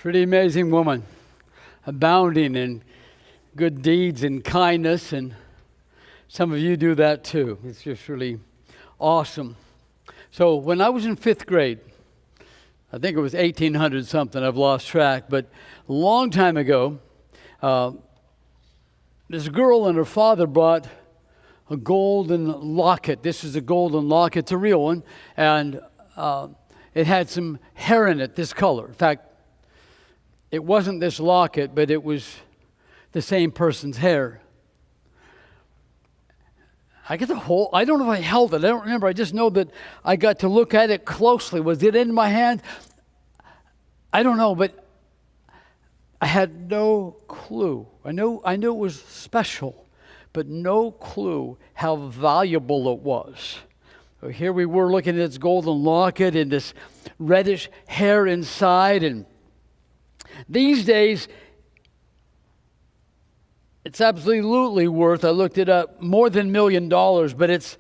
Pretty amazing woman, abounding in good deeds and kindness, and some of you do that too. It's just really awesome. So when I was in 5th grade, I think it was 1800 something, I've lost track, but a long time ago, this girl and her father brought a golden locket. This is a golden locket, it's a real one, and it had some hair in it, this color. In fact, it wasn't this locket, but it was the same person's hair. I don't know if I held it. I don't remember. I just know that I got to look at it closely. Was it in my hand? I don't know, but I had no clue. I knew it was special, but no clue how valuable it was. So here we were looking at this golden locket and this reddish hair inside, and these days, it's absolutely worth, I looked it up, more than $1 million, but it's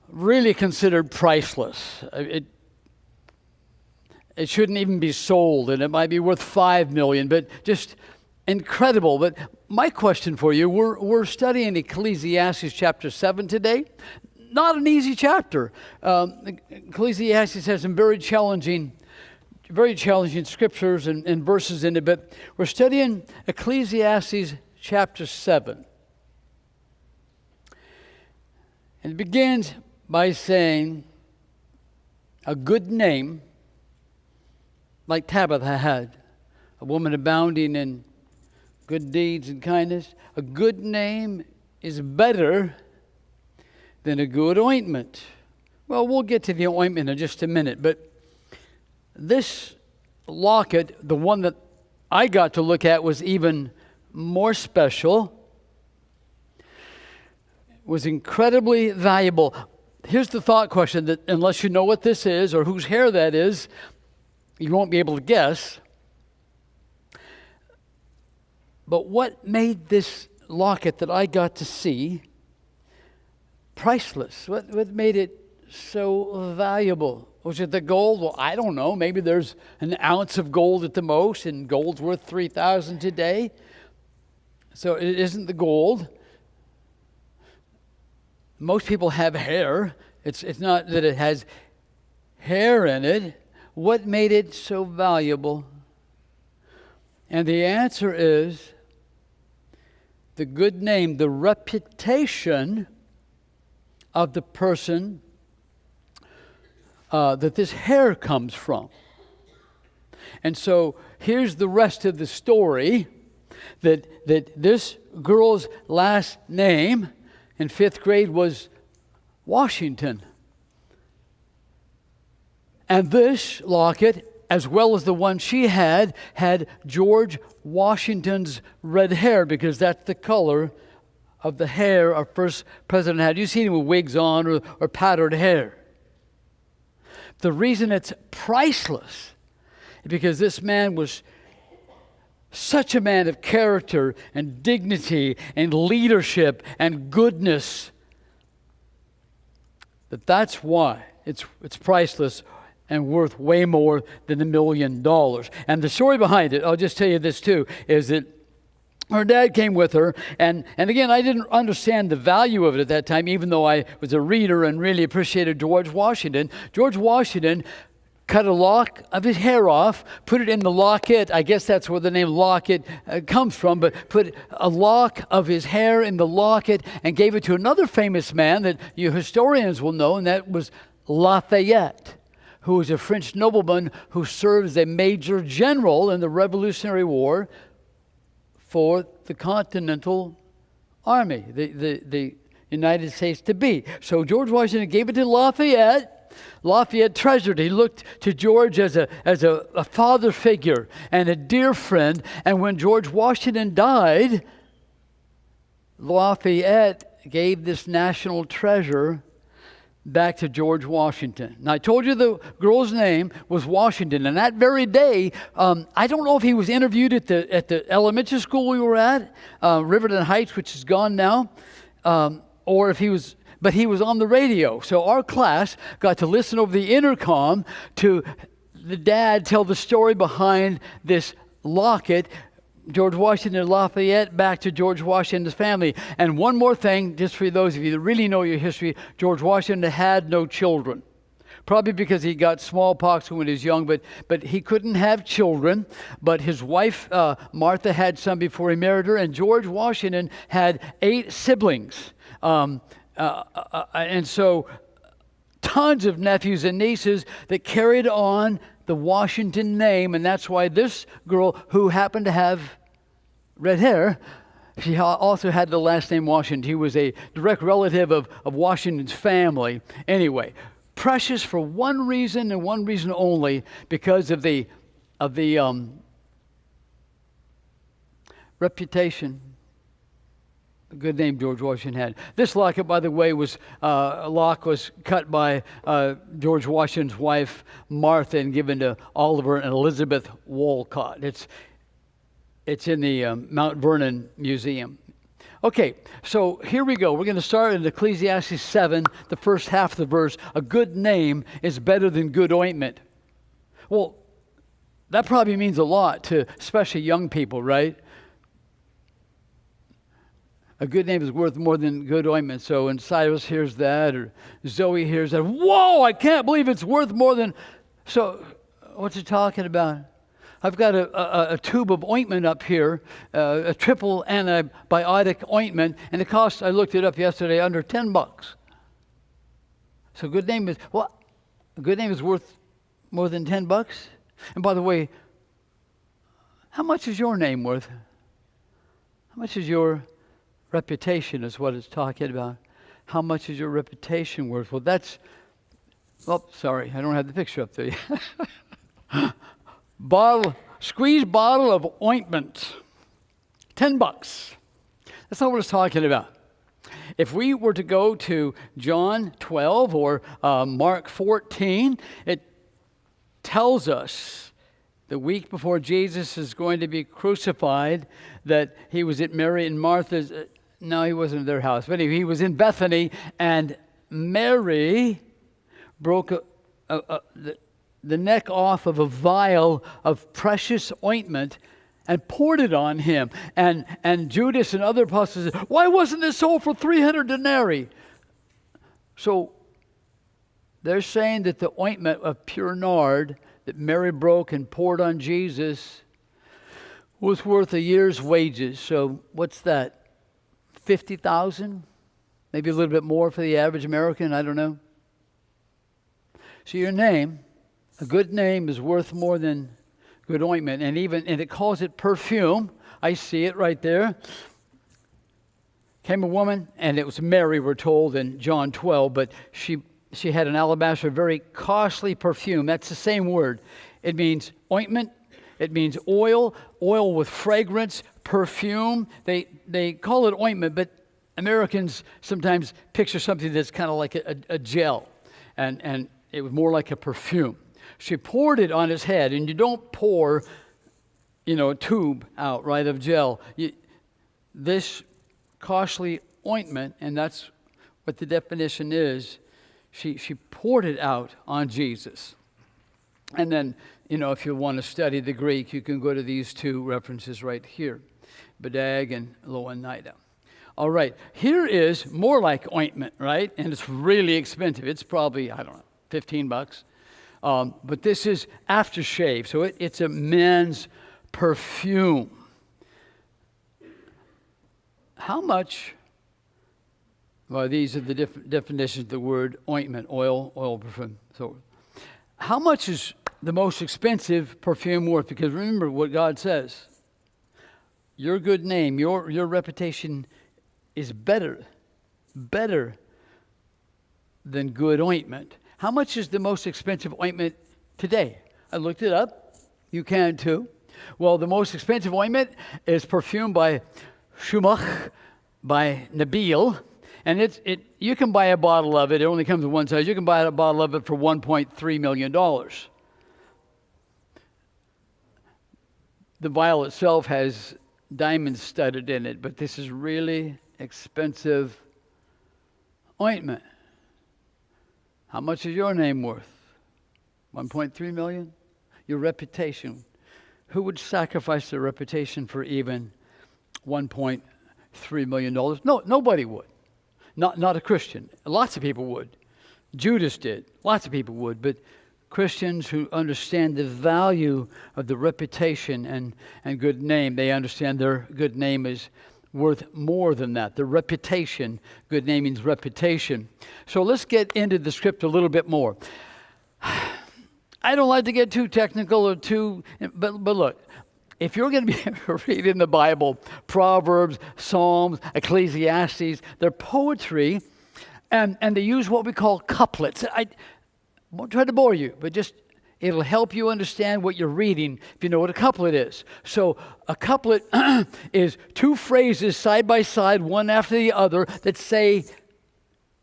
really considered priceless. It shouldn't even be sold, and it might be worth $5 million, but just incredible. But my question for you, we're studying Ecclesiastes chapter 7 today. Not an easy chapter. Ecclesiastes has some very challenging scriptures and verses in it, but we're studying Ecclesiastes chapter 7. And it begins by saying, a good name, like Tabitha had, a woman abounding in good deeds and kindness, a good name is better than a good ointment. Well, we'll get to the ointment in just a minute, but this locket, the one that I got to look at, was even more special. It was incredibly valuable. Here's the thought question, that unless you know what this is or whose hair that is, you won't be able to guess. But what made this locket that I got to see priceless? What made it so valuable? Was it the gold? Well, I don't know. Maybe there's an ounce of gold at the most, and gold's worth $3,000 today. So it isn't the gold. Most people have hair. It's not that it has hair in it. What made it so valuable? And the answer is the good name, the reputation of the person that this hair comes from. And so here's the rest of the story, that this girl's last name in 5th grade was Washington. And this locket, as well as the one she had George Washington's red hair, because that's the color of the hair our first president had. You've seen him with wigs on or powdered hair. The reason it's priceless is because this man was such a man of character and dignity and leadership and goodness that's why it's priceless and worth way more than $1 million. And the story behind it, I'll just tell you this too, is that her dad came with her, and again, I didn't understand the value of it at that time, even though I was a reader and really appreciated George Washington. George Washington cut a lock of his hair off, put it in the locket. I guess that's where the name locket comes from, but put a lock of his hair in the locket and gave it to another famous man that you historians will know, and that was Lafayette, who was a French nobleman who served as a major general in the Revolutionary War for the Continental Army, the United States to be. So George Washington gave it to Lafayette. Lafayette treasured it. He looked to George as a father figure and a dear friend. And when George Washington died, Lafayette gave this national treasure back to George Washington. Now, I told you the girl's name was Washington, and that very day, I don't know if he was interviewed at the elementary school we were at, Riverton Heights, which is gone now, or if he was, but he was on the radio. So our class got to listen over the intercom to the dad tell the story behind this locket. George Washington and Lafayette, back to George Washington's family. And one more thing, just for those of you that really know your history, George Washington had no children. Probably because he got smallpox when he was young, but he couldn't have children. But his wife, Martha, had some before he married her, and George Washington had 8 siblings. And so tons of nephews and nieces that carried on the Washington name, and that's why this girl, who happened to have red hair, she also had the last name Washington. He was a direct relative of Washington's family. Anyway, precious for one reason and one reason only, because of the reputation, the good name George Washington had. This locket, by the way, was cut by George Washington's wife Martha and given to Oliver and Elizabeth Walcott. It's in the Mount Vernon Museum. Okay, so here we go. We're going to start in Ecclesiastes 7, the first half of the verse. A good name is better than good ointment. Well, that probably means a lot to especially young people, right? A good name is worth more than good ointment. So when Cyrus hears that, or Zoe hears that, whoa, I can't believe it's worth more than... So what's he talking about? I've got a tube of ointment up here, a triple antibiotic ointment, and it costs, I looked it up yesterday, under $10. So good name is, well, a good name is worth more than $10? And by the way, how much is your name worth? How much is your reputation is what it's talking about. How much is your reputation worth? Well, that's, oh, sorry, I don't have the picture up there yet. Squeezed bottle of ointment, $10. That's not what it's talking about. If we were to go to John 12 or Mark 14, it tells us the week before Jesus is going to be crucified that he was at Mary and Martha's. No, he wasn't at their house, but anyway, he was in Bethany, and Mary broke the neck off of a vial of precious ointment and poured it on him. And Judas and other apostles said, why wasn't this sold for 300 denarii? So they're saying that the ointment of pure nard that Mary broke and poured on Jesus was worth a year's wages. So what's that? 50,000? Maybe a little bit more for the average American, I don't know. So your name, a good name, is worth more than good ointment. And it calls it perfume. I see it right there. Came a woman, and it was Mary, we're told in John 12, but she had an alabaster, very costly perfume. That's the same word. It means ointment. It means oil with fragrance, perfume. They call it ointment, but Americans sometimes picture something that's kind of like a gel, and it was more like a perfume. She poured it on his head, and you don't pour, a tube out, right, of gel. This costly ointment, and that's what the definition is, she poured it out on Jesus. And then, if you want to study the Greek, you can go to these two references right here, Bedag and Ioannida. All right, here is more like ointment, right? And it's really expensive. It's probably, I don't know, $15. But this is aftershave, so it's a men's perfume. How much, well, these are the definitions of the word ointment, oil, perfume. So how much is the most expensive perfume worth? Because remember what God says. Your good name, your reputation is better than good ointment. How much is the most expensive ointment today? I looked it up. You can too. Well, the most expensive ointment is perfume by Shumach, by Nabil. And you can buy a bottle of it. It only comes in one size. You can buy a bottle of it for $1.3 million. The vial itself has diamonds studded in it, but this is really expensive ointment. How much is your name worth? 1.3 million? Your reputation. Who would sacrifice their reputation for even $1.3 million? No, nobody would. Not a Christian. Lots of people would. Judas did. Lots of people would. But Christians who understand the value of the reputation and good name, they understand their good name is worth more than that. The reputation, good name means reputation. So let's get into the script a little bit more. I don't like to get too technical or but look, if you're going to be reading the Bible, Proverbs, Psalms, Ecclesiastes, they're poetry, and they use what we call couplets. I won't try to bore you, but just it'll help you understand what you're reading if you know what a couplet is. So a couplet is two phrases side by side, one after the other, that say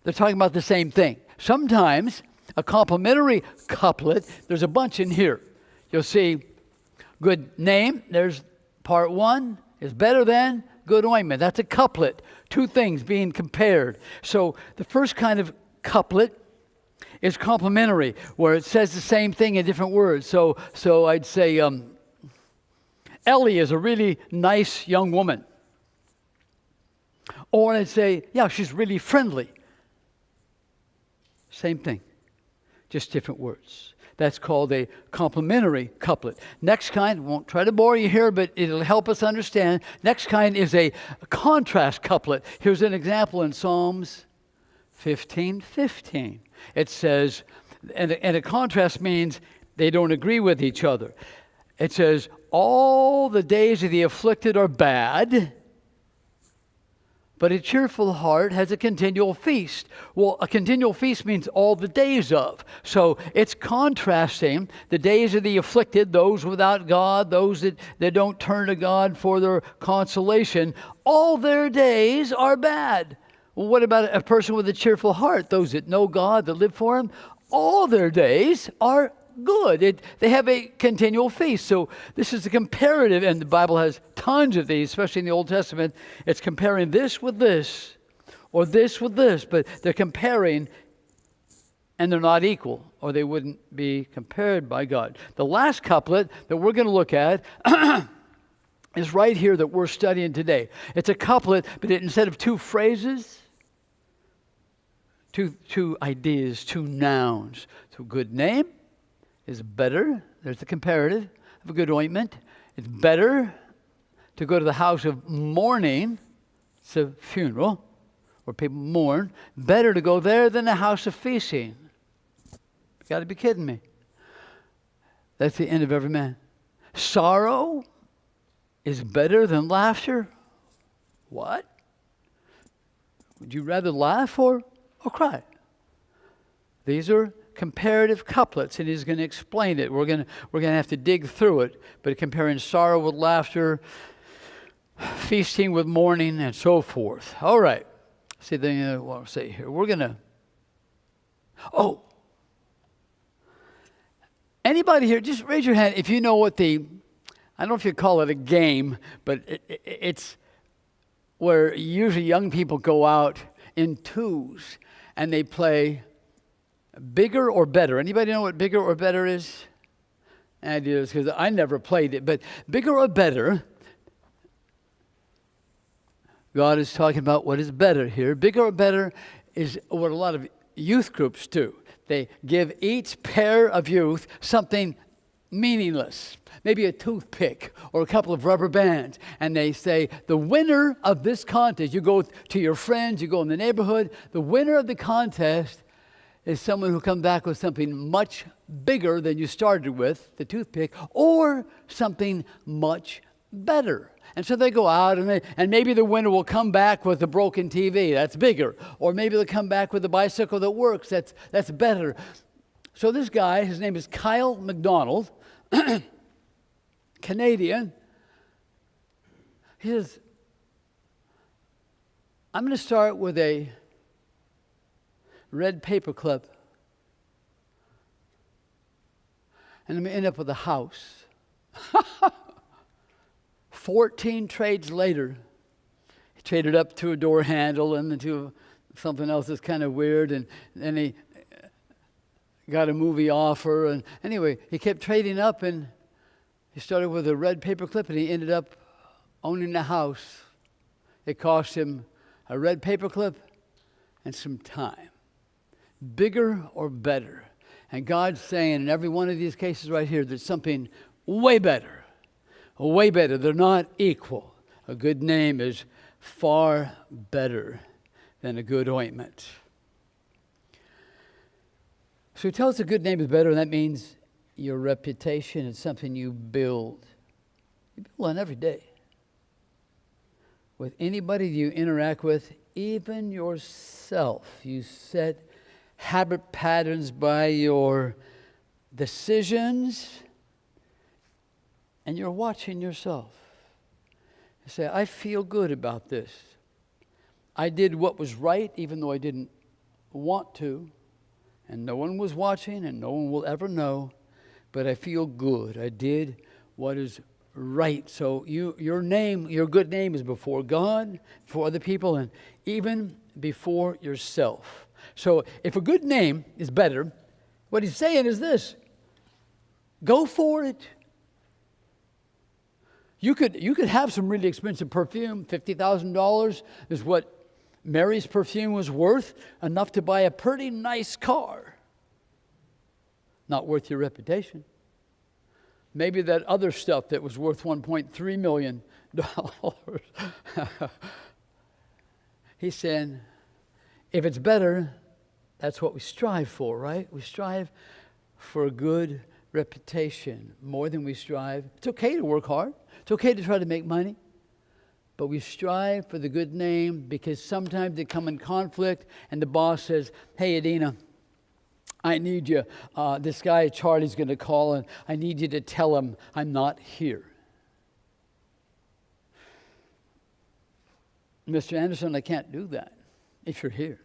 they're talking about the same thing. Sometimes a complementary couplet, there's a bunch in here. You'll see good name, there's part one, is better than good ointment. That's a couplet. Two things being compared. So the first kind of couplet is complementary, where it says the same thing in different words. So I'd say, Ellie is a really nice young woman. Or I'd say, yeah, she's really friendly. Same thing, just different words. That's called a complementary couplet. Next kind, won't try to bore you here, but it'll help us understand. Next kind is a contrast couplet. Here's an example in Psalms 15:15. It says, and a contrast means they don't agree with each other. It says, all the days of the afflicted are bad, but a cheerful heart has a continual feast. Well, a continual feast means all the days of. So it's contrasting the days of the afflicted, those without God, those that don't turn to God for their consolation. All their days are bad. Well, what about a person with a cheerful heart? Those that know God, that live for Him, all their days are good. They have a continual feast. So this is a comparative, and the Bible has tons of these, especially in the Old Testament. It's comparing this with this, or this with this, but they're comparing, and they're not equal, or they wouldn't be compared by God. The last couplet that we're going to look at is right here that we're studying today. It's a couplet, but instead of two phrases, two ideas, two nouns. So good name is better. There's the comparative of a good ointment. It's better to go to the house of mourning. It's a funeral where people mourn. Better to go there than the house of feasting. You got to be kidding me. That's the end of every man. Sorrow is better than laughter. What? Would you rather laugh or cry? These are comparative couplets, and he's going to explain it. We're going to have to dig through it, but comparing sorrow with laughter, feasting with mourning, and so forth. All right. See the thing I want to say here. We're going to. Oh. Anybody here? Just raise your hand if you know what I don't know if you call it a game, but it's where usually young people go out in twos and they play bigger or better. Anybody know what bigger or better is? I do, because I never played it. But bigger or better, God is talking about what is better here. Bigger or better is what a lot of youth groups do. They give each pair of youth something meaningless, maybe a toothpick or a couple of rubber bands, and they say, the winner of this contest, you go to your friends, you go in the neighborhood, the winner of the contest is someone who comes back with something much bigger than you started with, the toothpick, or something much better. And so they go out, and maybe the winner will come back with a broken TV. That's bigger. Or maybe they'll come back with a bicycle that works. That's better. So this guy, his name is Kyle McDonald, Canadian. He says, I'm going to start with a red paper clip, and I'm going to end up with a house. 14 trades later, he traded up to a door handle and to something else that's kind of weird, and then he got a movie offer. And anyway, he kept trading up, and he started with a red paperclip, and he ended up owning a house. It cost him a red paperclip and some time. Bigger or better? And God's saying in every one of these cases right here, there's something way better. Way better. They're not equal. A good name is far better than a good ointment. So he tells us a good name is better, and that means your reputation is something you build. You build on every day. With anybody you interact with, even yourself, you set habit patterns by your decisions, and you're watching yourself. You say, I feel good about this. I did what was right, even though I didn't want to, and no one was watching, and no one will ever know, but I feel good. I did what is right. So your name, your good name is before God, before other people, and even before yourself. So if a good name is better, what he's saying is this: go for it. You could have some really expensive perfume. $50,000 is what Mary's perfume was worth, enough to buy a pretty nice car. Not worth your reputation. Maybe that other stuff that was worth $1.3 million. He's saying, if it's better, that's what we strive for, right? We strive for a good reputation more than we strive. It's okay to work hard. It's okay to try to make money. But we strive for the good name because sometimes they come in conflict and the boss says, hey, Adina, I need you. This guy, Charlie's going to call, and I need you to tell him I'm not here. Mr. Anderson, I can't do that if you're here.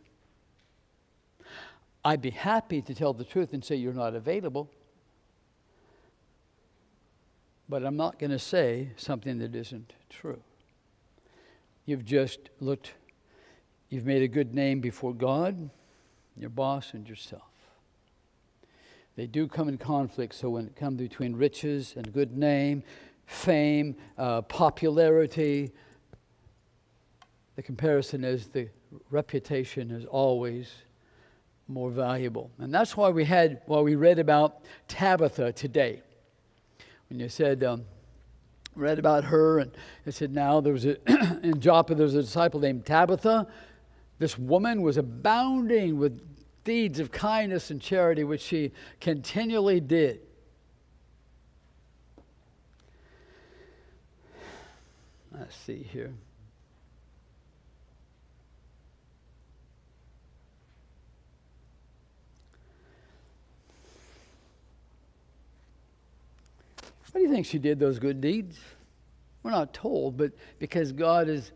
I'd be happy to tell the truth and say you're not available, but I'm not going to say something that isn't true. You've just you've made a good name before God, your boss, and yourself. They do come in conflict, so when it comes between riches and good name, fame, popularity, the comparison is the reputation is always more valuable. And that's why we read about Tabitha today. When you said, read about her, and it said now there was in Joppa there was a disciple named Tabitha. This woman was abounding with deeds of kindness and charity, which she continually did. Let's see here. Why do you think she did those good deeds? We're not told, but because God is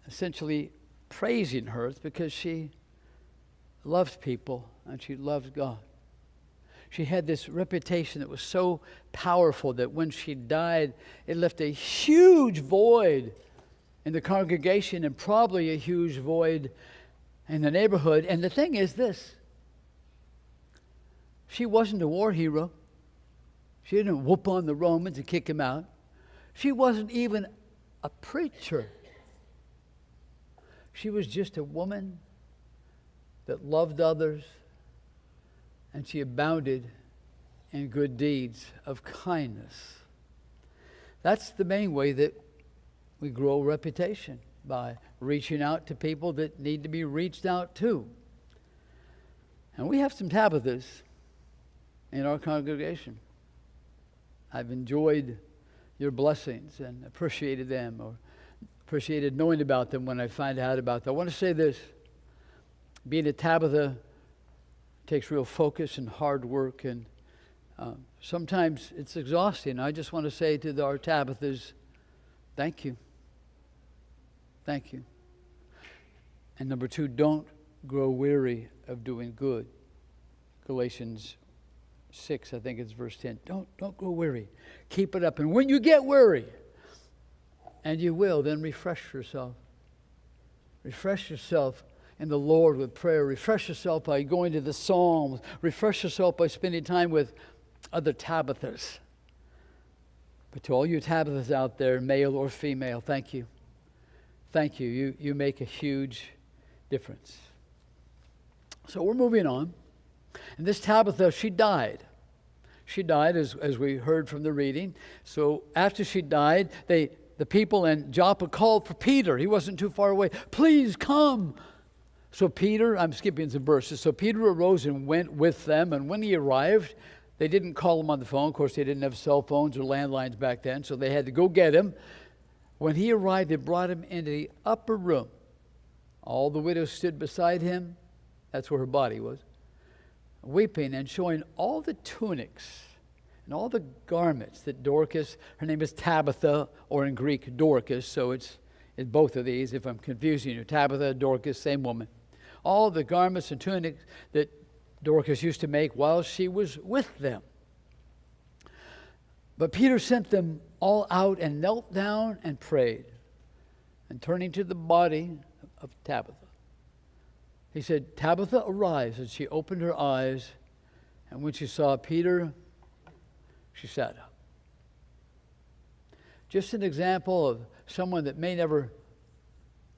essentially praising her, it's because she loves people and she loves God. She had this reputation that was so powerful that when she died, it left a huge void in the congregation and probably a huge void in the neighborhood. And the thing is this: she wasn't a war hero. She didn't whoop on the Romans and kick them out. She wasn't even a preacher. She was just a woman that loved others, and she abounded in good deeds of kindness. That's the main way that we grow reputation, by reaching out to people that need to be reached out to. And we have some Tabithas in our congregation. I've enjoyed your blessings and appreciated them, or appreciated knowing about them when I find out about them. I want to say this: being a Tabitha takes real focus and hard work, and sometimes it's exhausting. I just want to say to our Tabithas, thank you. Thank you. And number two, don't grow weary of doing good. Galatians 6, I think it's verse 10. Don't grow weary. Keep it up. And when you get weary, and you will, then refresh yourself. Refresh yourself in the Lord with prayer. Refresh yourself by going to the Psalms. Refresh yourself by spending time with other Tabithas. But to all you Tabithas out there, male or female, thank you. Thank you. You make a huge difference. So we're moving on. And this Tabitha, she died. She died, as we heard from the reading. So after she died, the people in Joppa called for Peter. He wasn't too far away. Please come. So Peter, I'm skipping some verses. So Peter arose and went with them. And when he arrived, they didn't call him on the phone. Of course, they didn't have cell phones or landlines back then, so they had to go get him. When he arrived, they brought him into the upper room. All the widows stood beside him. That's where her body was. Weeping and showing all the tunics and all the garments that Dorcas, her name is Tabitha, or in Greek, Dorcas, so it's both of these, if I'm confusing you. Tabitha, Dorcas, same woman. All the garments and tunics that Dorcas used to make while she was with them. But Peter sent them all out and knelt down and prayed. And turning to the body of Tabitha, he said, Tabitha, arise. And she opened her eyes, and when she saw Peter, she sat up. Just an example of someone that may never,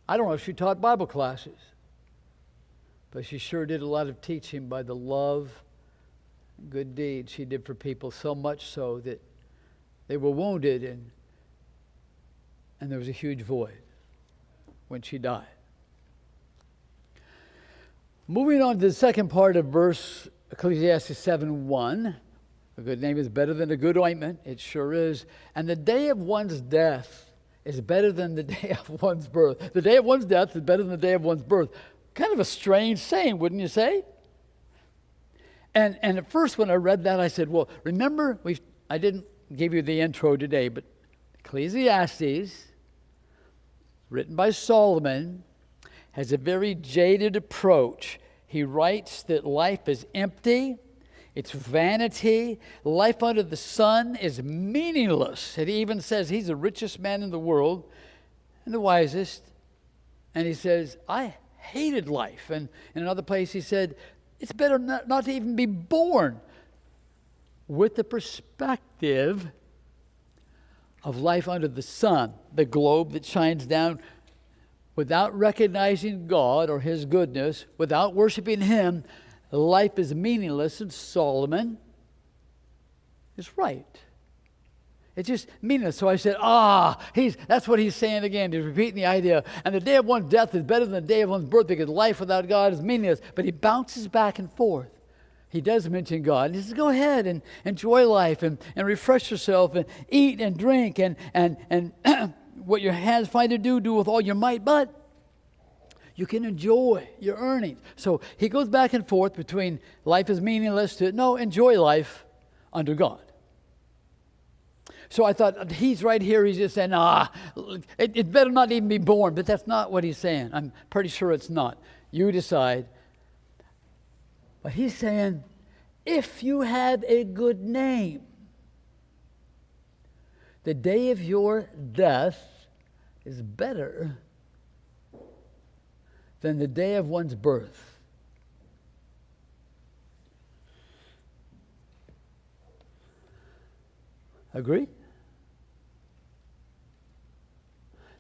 I don't know if she taught Bible classes, but she sure did a lot of teaching by the love and good deeds she did for people, so much so that they were wounded and there was a huge void when she died. Moving on to the second part of verse Ecclesiastes 7:1, a good name is better than a good ointment. It sure is. And the day of one's death is better than the day of one's birth. The day of one's death is better than the day of one's birth. Kind of a strange saying, wouldn't you say? And at first when I read that, I said, well, remember, I didn't give you the intro today, but Ecclesiastes, written by Solomon, has a very jaded approach. He writes that life is empty, it's vanity, life under the sun is meaningless. And he even says he's the richest man in the world and the wisest. And he says, I hated life. And in another place he said, it's better not to even be born. With the perspective of life under the sun, the globe that shines down, without recognizing God or His goodness, without worshiping Him, life is meaningless. And Solomon is right. It's just meaningless. So I said, that's what he's saying again. He's repeating the idea. And the day of one's death is better than the day of one's birth, because life without God is meaningless. But he bounces back and forth. He does mention God. And he says, go ahead and enjoy life and refresh yourself and eat and drink and what your hands find to do with all your might. But you can enjoy your earnings. So he goes back and forth between life is meaningless to, no, enjoy life under God. So I thought, he's right here. He's just saying, it better not even be born. But that's not what he's saying. I'm pretty sure it's not. You decide. But he's saying, if you have a good name, the day of your death is better than the day of one's birth. Agree?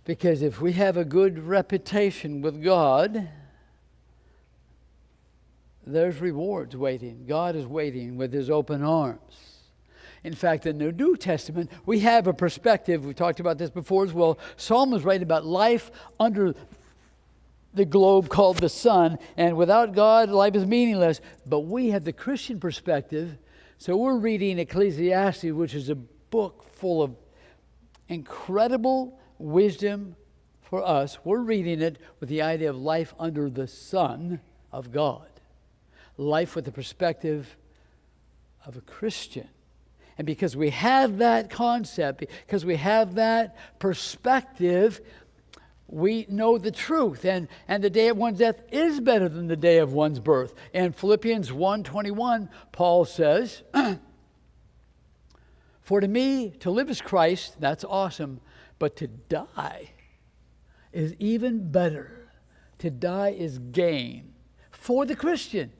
Because if we have a good reputation with God, there's rewards waiting. God is waiting with His open arms. In fact, in the New Testament, we have a perspective. We talked about this before as well. Psalms write about life under the globe called the sun, and without God, life is meaningless. But we have the Christian perspective. So we're reading Ecclesiastes, which is a book full of incredible wisdom for us. We're reading it with the idea of life under the Son of God. Life with the perspective of a Christian. And because we have that concept, because we have that perspective, we know the truth. And the day of one's death is better than the day of one's birth. In Philippians 1:21, Paul says, for to me, to live is Christ, that's awesome, but to die is even better. To die is gain for the Christian.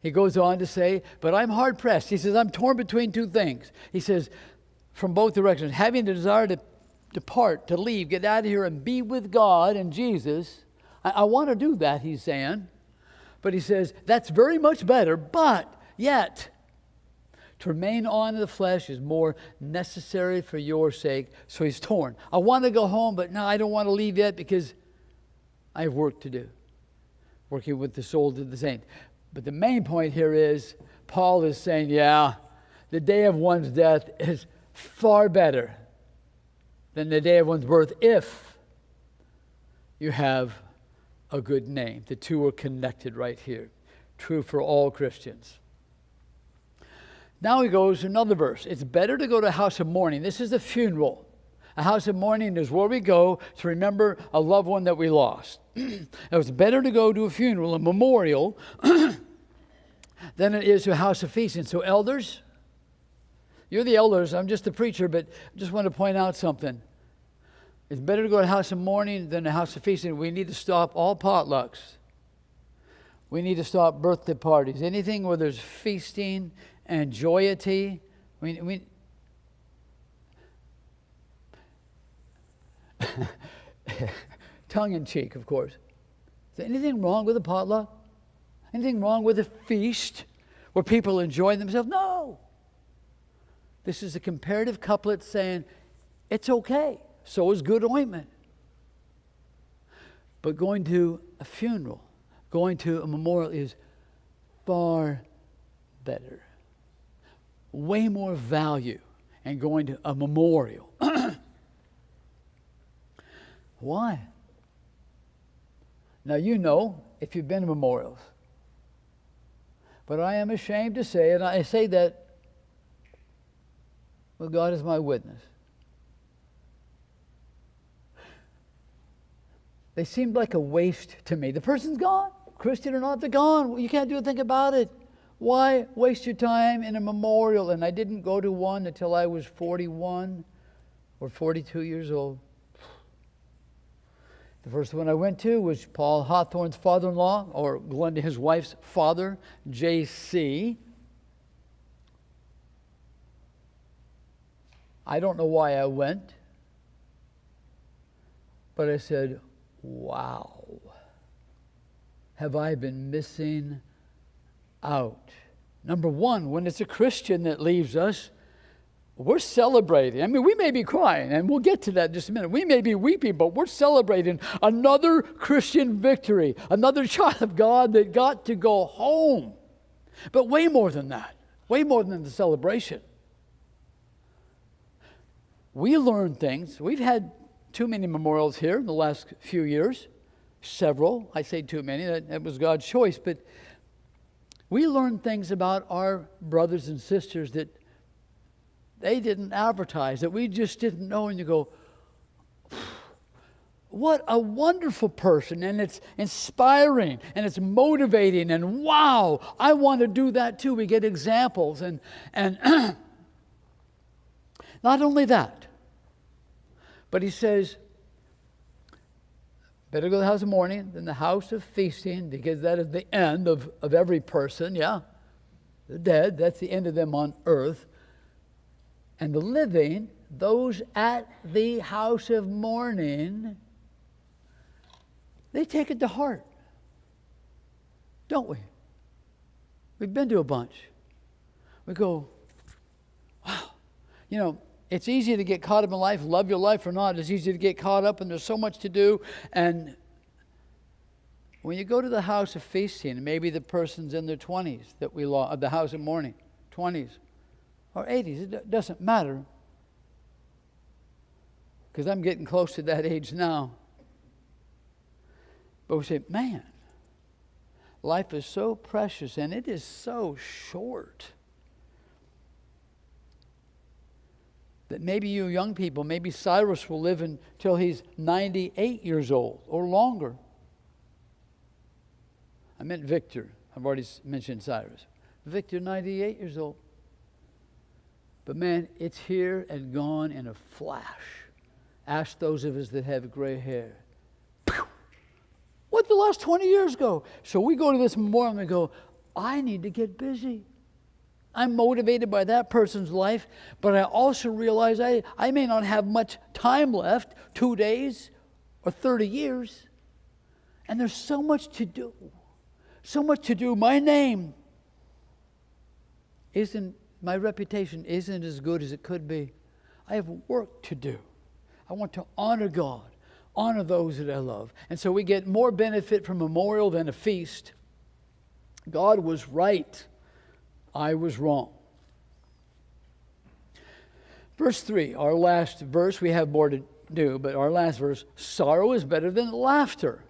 He goes on to say, but I'm hard pressed. He says, I'm torn between two things. He says, from both directions, having the desire to depart, to leave, get out of here and be with God and Jesus. I want to do that, he's saying. But he says, that's very much better, but yet to remain on in the flesh is more necessary for your sake. So he's torn. I want to go home, but no, I don't want to leave yet because I have work to do. Working with the souls of the saints. But the main point here is, Paul is saying, yeah, the day of one's death is far better than the day of one's birth if you have a good name. The two are connected right here. True for all Christians. Now he goes to another verse. It's better to go to a house of mourning. This is a funeral. A house of mourning is where we go to remember a loved one that we lost. It's better to go to a funeral, a memorial, than it is to a house of feasting. So elders, you're the elders. I'm just the preacher, but I just want to point out something. It's better to go to a house of mourning than a house of feasting. We need to stop all potlucks. We need to stop birthday parties. Anything where there's feasting and joyety. Tongue in cheek, of course. Is there anything wrong with a potluck? Anything wrong with a feast where people enjoy themselves? No. This is a comparative couplet saying it's okay. So is good ointment. But going to a funeral, going to a memorial is far better. Way more value in going to a memorial. Why? Now you know if you've been to memorials. But I am ashamed to say, and I say that, well, God is my witness. They seemed like a waste to me. The person's gone. Christian or not, they're gone. You can't do a thing about it. Why waste your time in a memorial? And I didn't go to one until I was 41 or 42 years old. The first one I went to was Paul Hawthorne's father-in-law, or Glenda, his wife's father, J.C. I don't know why I went, but I said, wow, have I been missing out? Number one, when it's a Christian that leaves us, we're celebrating. I mean, we may be crying, and we'll get to that in just a minute. We may be weeping, but we're celebrating another Christian victory, another child of God that got to go home. But way more than that, way more than the celebration. We learn things. We've had too many memorials here in the last few years. Several. I say too many. That was God's choice. But we learn things about our brothers and sisters that they didn't advertise, that we just didn't know. And you go, what a wonderful person. And it's inspiring. And it's motivating. And wow, I want to do that too. We get examples. And not only that, but he says, better go to the house of mourning than the house of feasting, because that is the end of every person. Yeah, they're dead. That's the end of them on earth. And the living, those at the house of mourning, they take it to heart. Don't we? We've been to a bunch. We go, wow. You know, it's easy to get caught up in life, love your life or not. It's easy to get caught up, and there's so much to do. And when you go to the house of feasting, and maybe the person's in their 20s that we lost, the house of mourning, 20s or 80s, it doesn't matter. Because I'm getting close to that age now. But we say, man, life is so precious, and it is so short. That maybe you young people, maybe Cyrus will live until he's 98 years old or longer. I meant Victor. I've already mentioned Cyrus. Victor, 98 years old. But man, it's here and gone in a flash. Ask those of us that have gray hair. What did the last 20 years go? So we go to this memorial and we go, I need to get busy. I'm motivated by that person's life, but I also realize I may not have much time left, 2 days or 30 years. And there's so much to do. So much to do. My reputation isn't as good as it could be. I have work to do. I want to honor God, honor those that I love. And so we get more benefit from a memorial than a feast. God was right. I was wrong. Verse 3, our last verse, we have more to do, but our last verse, sorrow is better than laughter.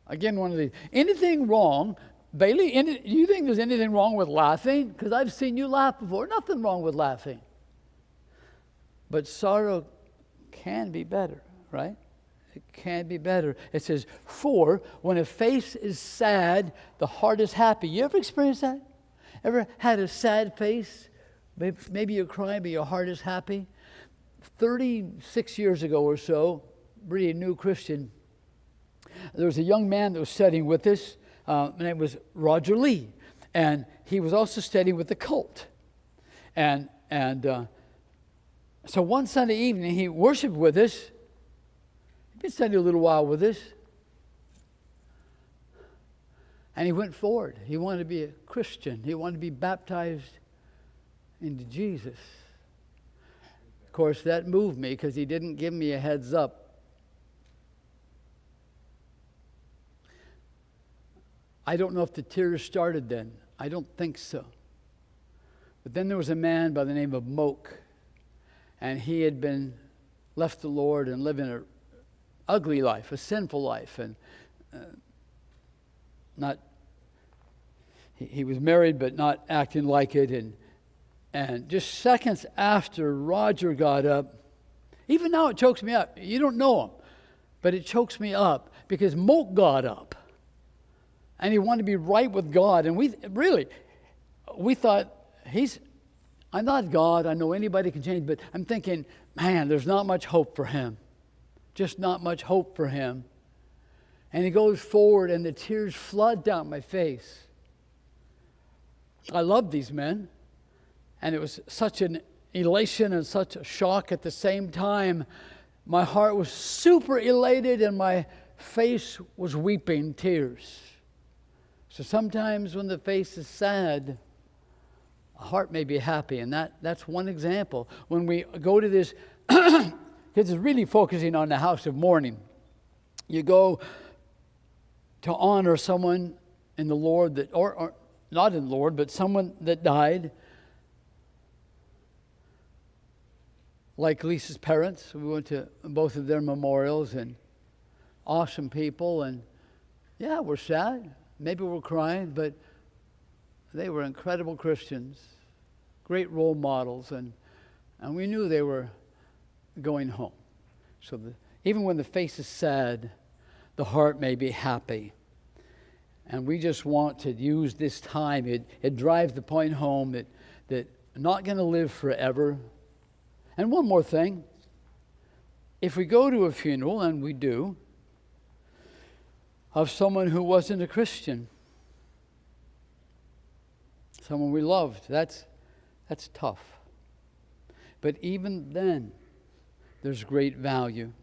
Again, one of these. Anything wrong, Bailey, do you think there's anything wrong with laughing? Because I've seen you laugh before. Nothing wrong with laughing. But sorrow can be better, right? It can be better. It says, for when a face is sad, the heart is happy. You ever experienced that? Ever had a sad face? Maybe you're crying, but your heart is happy. 36 years ago or so, really new Christian, there was a young man that was studying with us. His name was Roger Lee. And he was also studying with the cult. And so one Sunday evening, he worshiped with us. He'd been studying a little while with us. And he went forward. He wanted to be a Christian. He wanted to be baptized into Jesus. Of course, that moved me because he didn't give me a heads up. I don't know if the tears started then. I don't think so. But then there was a man by the name of Moke, and he had been left the Lord and living an ugly life, a sinful life, and he was married but not acting like it, and just seconds after Roger got up, even now it chokes me up. You don't know him, but it chokes me up because Moke got up. And he wanted to be right with God. And we thought, I'm not God. I know anybody can change. But I'm thinking, man, there's not much hope for him. Just not much hope for him. And he goes forward and the tears flood down my face. I love these men. And it was such an elation and such a shock at the same time. My heart was super elated and my face was weeping tears. So sometimes when the face is sad, a heart may be happy, and that's one example. When we go to this, because it's really focusing on the house of mourning. You go to honor someone in the Lord that, or not in the Lord, but someone that died. Like Lisa's parents, we went to both of their memorials, and awesome people, and yeah, we're sad. Maybe we're crying, but they were incredible Christians, great role models, and we knew they were going home. So even when the face is sad, the heart may be happy. And we just want to use this time. It drives the point home that I'm not going to live forever. And one more thing. If we go to a funeral, and we do, of someone who wasn't a Christian, someone we loved, that's tough. But even then, there's great value.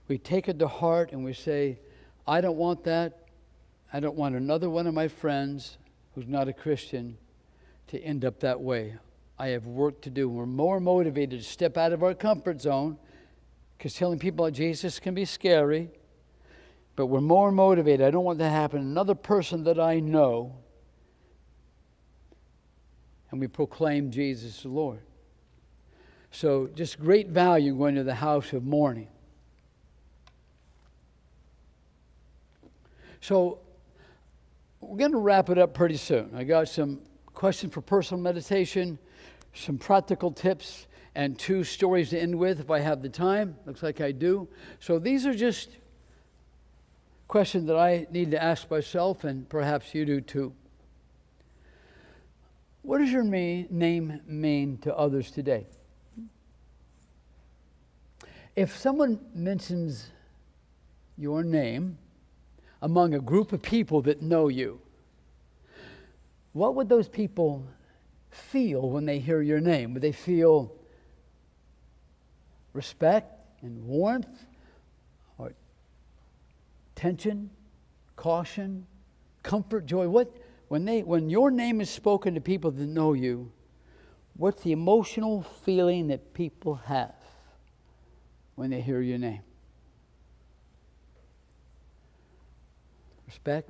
We take it to heart and we say, I don't want that. I don't want another one of my friends who's not a Christian to end up that way. I have work to do. We're more motivated to step out of our comfort zone, because telling people about Jesus can be scary. But we're more motivated. I don't want that to happen. Another person that I know, and we proclaim Jesus the Lord. So just great value going to the house of mourning. So we're going to wrap it up pretty soon. I got some questions for personal meditation, some practical tips, and 2 stories to end with if I have the time. Looks like I do. So these are just questions that I need to ask myself, and perhaps you do too. What does your name mean to others today? If someone mentions your name among a group of people that know you, what would those people feel when they hear your name? Would they feel respect and warmth, or tension, caution, comfort, joy? When your name is spoken to people that know you, what's the emotional feeling that people have when they hear your name? Respect.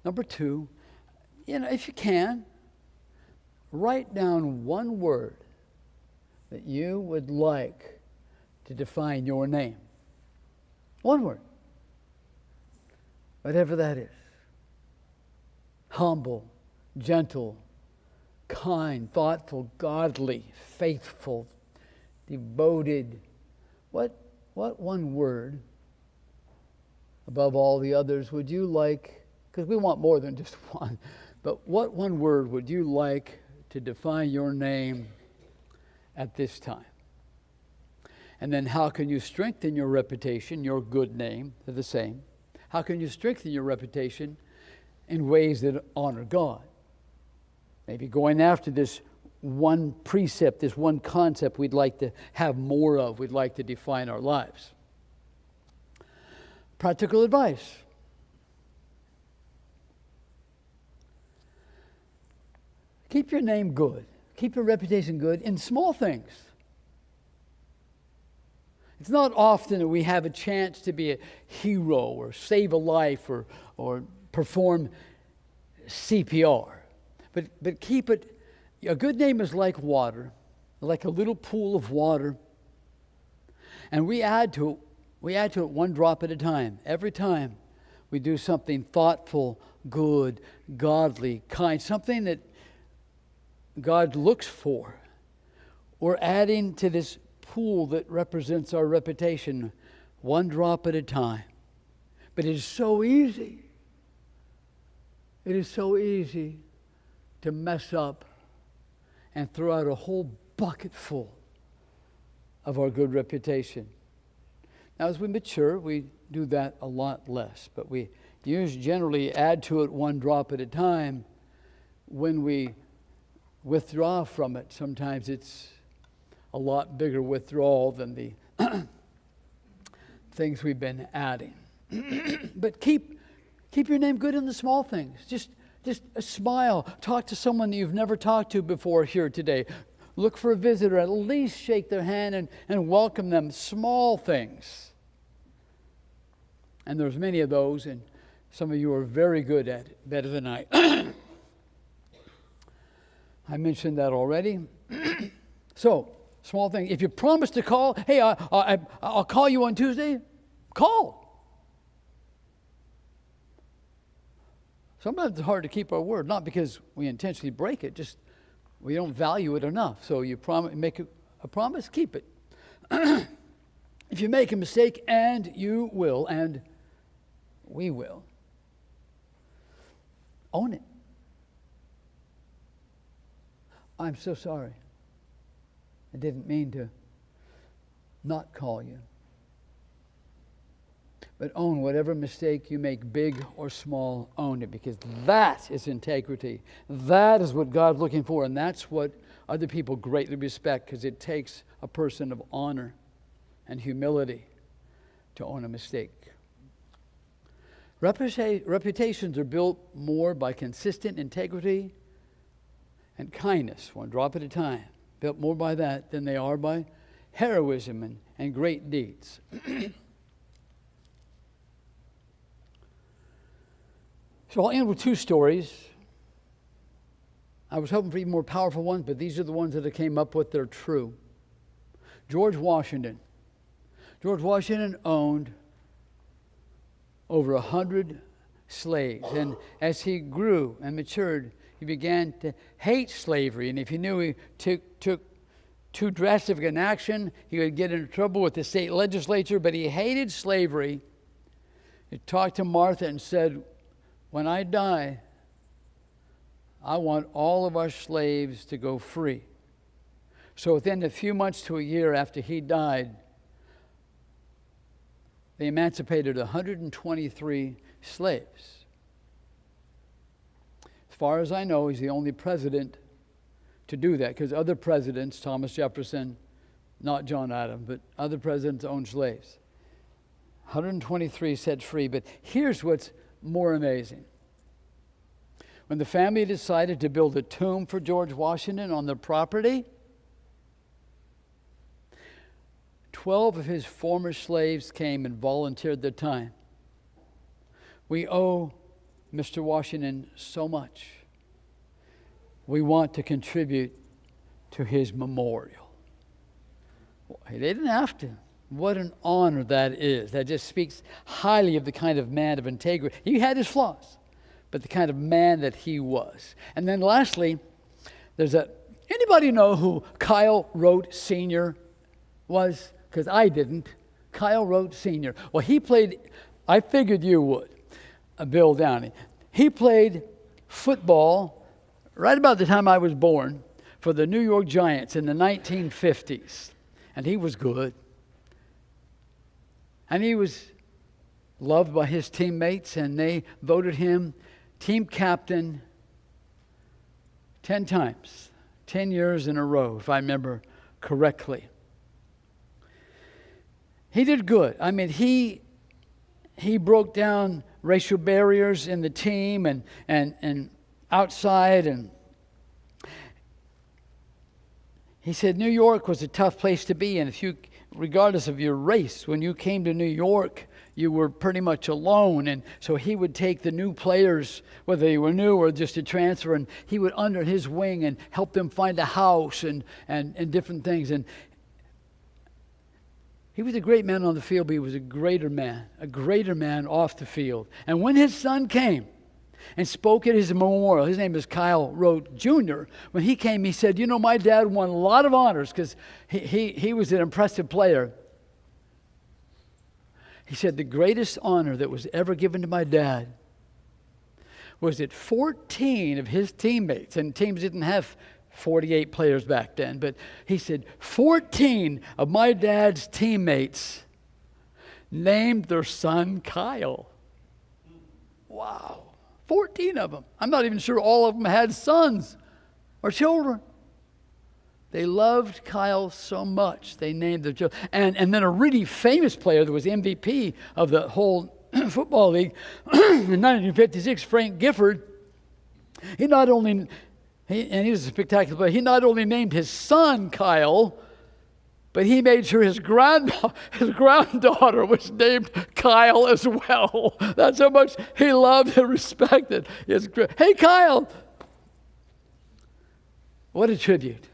Number 2, if you can, write down one word that you would like to define your name. One word. Whatever that is. Humble, gentle, kind, thoughtful, godly, faithful, devoted. What one word above all the others would you like, because we want more than just one, but what one word would you like to define your name at this time? And then how can you strengthen your reputation, your good name? They're the same. How can you strengthen your reputation in ways that honor God? Maybe going after this one precept, this one concept we'd like to have more of, we'd like to define our lives. Practical advice. Keep your name good. Keep your reputation good in small things. It's not often that we have a chance to be a hero or save a life or perform CPR. But keep it. A good name is like water, like a little pool of water. And we add to it one drop at a time. Every time we do something thoughtful, good, godly, kind, something that God looks for, we're adding to this pool that represents our reputation one drop at a time. But it is so easy. It is so easy to mess up and throw out a whole bucket full of our good reputation. Now, as we mature, we do that a lot less, but we generally add to it one drop at a time. When we withdraw from it, sometimes it's a lot bigger withdrawal than the things we've been adding. But keep your name good in the small things. Just a smile. Talk to someone that you've never talked to before here today. Look for a visitor. At least shake their hand and welcome them. Small things. And there's many of those, and some of you are very good at it, better than I. I mentioned that already. So, small thing. If you promise to call, hey, I'll call you on Tuesday, call. Sometimes it's hard to keep our word, not because we intentionally break it, just we don't value it enough. So you make a promise, keep it. If you make a mistake, and you will, and we will, own it. I'm so sorry. I didn't mean to not call you. But own whatever mistake you make, big or small, own it, because that is integrity. That is what God's looking for, and that's what other people greatly respect, because it takes a person of honor and humility to own a mistake. Reputations are built more by consistent integrity and kindness, one drop at a time. Built more by that than they are by heroism and great deeds. So I'll end with 2 stories. I was hoping for even more powerful ones, but these are the ones that I came up with that are true. George Washington. George Washington owned over 100 slaves. And as he grew and matured, he began to hate slavery. And if he knew he took too drastic an action, he would get into trouble with the state legislature. But he hated slavery. He talked to Martha and said, when I die, I want all of our slaves to go free. So within a few months to a year after he died, they emancipated 123 slaves. As far as I know, he's the only president to do that, because other presidents, Thomas Jefferson, not John Adams, but other presidents owned slaves. 123 set free. But here's what's more amazing. When the family decided to build a tomb for George Washington on their property, 12 of his former slaves came and volunteered their time. We owe Mr. Washington so much. We want to contribute to his memorial. They didn't have to. What an honor that is. That just speaks highly of the kind of man of integrity. He had his flaws, but the kind of man that he was. And then lastly, anybody know who Kyle Rote Sr. was? Because I didn't. Kyle Rote Sr. Well, he played, I figured you would, Bill Downey. He played football right about the time I was born for the New York Giants in the 1950s. And he was good. And he was loved by his teammates, and they voted him team captain 10 times, 10 years in a row, if I remember correctly. He did good. I mean, he broke down racial barriers in the team and outside, and he said New York was a tough place to be, and if you, regardless of your race, when you came to New York, you were pretty much alone. And so he would take the new players, whether they were new or just a transfer, and he would under his wing and help them find a house and different things. And he was a great man on the field, but he was a greater man off the field. And when his son came and spoke at his memorial, his name is Kyle Rote Jr., when he came, he said, you know, my dad won a lot of honors because he was an impressive player. He said, the greatest honor that was ever given to my dad was that 14 of his teammates, and teams didn't have 48 players back then, but he said 14 of my dad's teammates named their son Kyle. Wow. 14 of them. I'm not even sure all of them had sons or children. They loved Kyle so much, they named their children. And then a really famous player that was MVP of the whole football league in 1956, Frank Gifford, he was a spectacular player. He not only named his son Kyle, but he made sure his granddaughter was named Kyle as well. That's how much he loved and respected Hey, Kyle! What a tribute.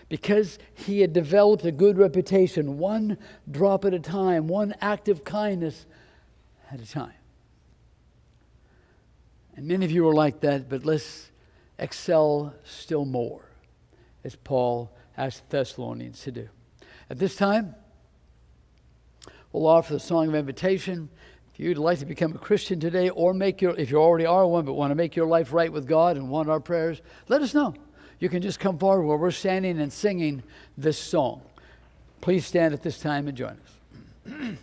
Because he had developed a good reputation, one drop at a time, one act of kindness at a time. And many of you are like that, but let's excel still more, as Paul asked the Thessalonians to do. At this time, we'll offer the song of invitation. If you'd like to become a Christian today, or if you already are one, but want to make your life right with God and want our prayers, let us know. You can just come forward where we're standing and singing this song. Please stand at this time and join us.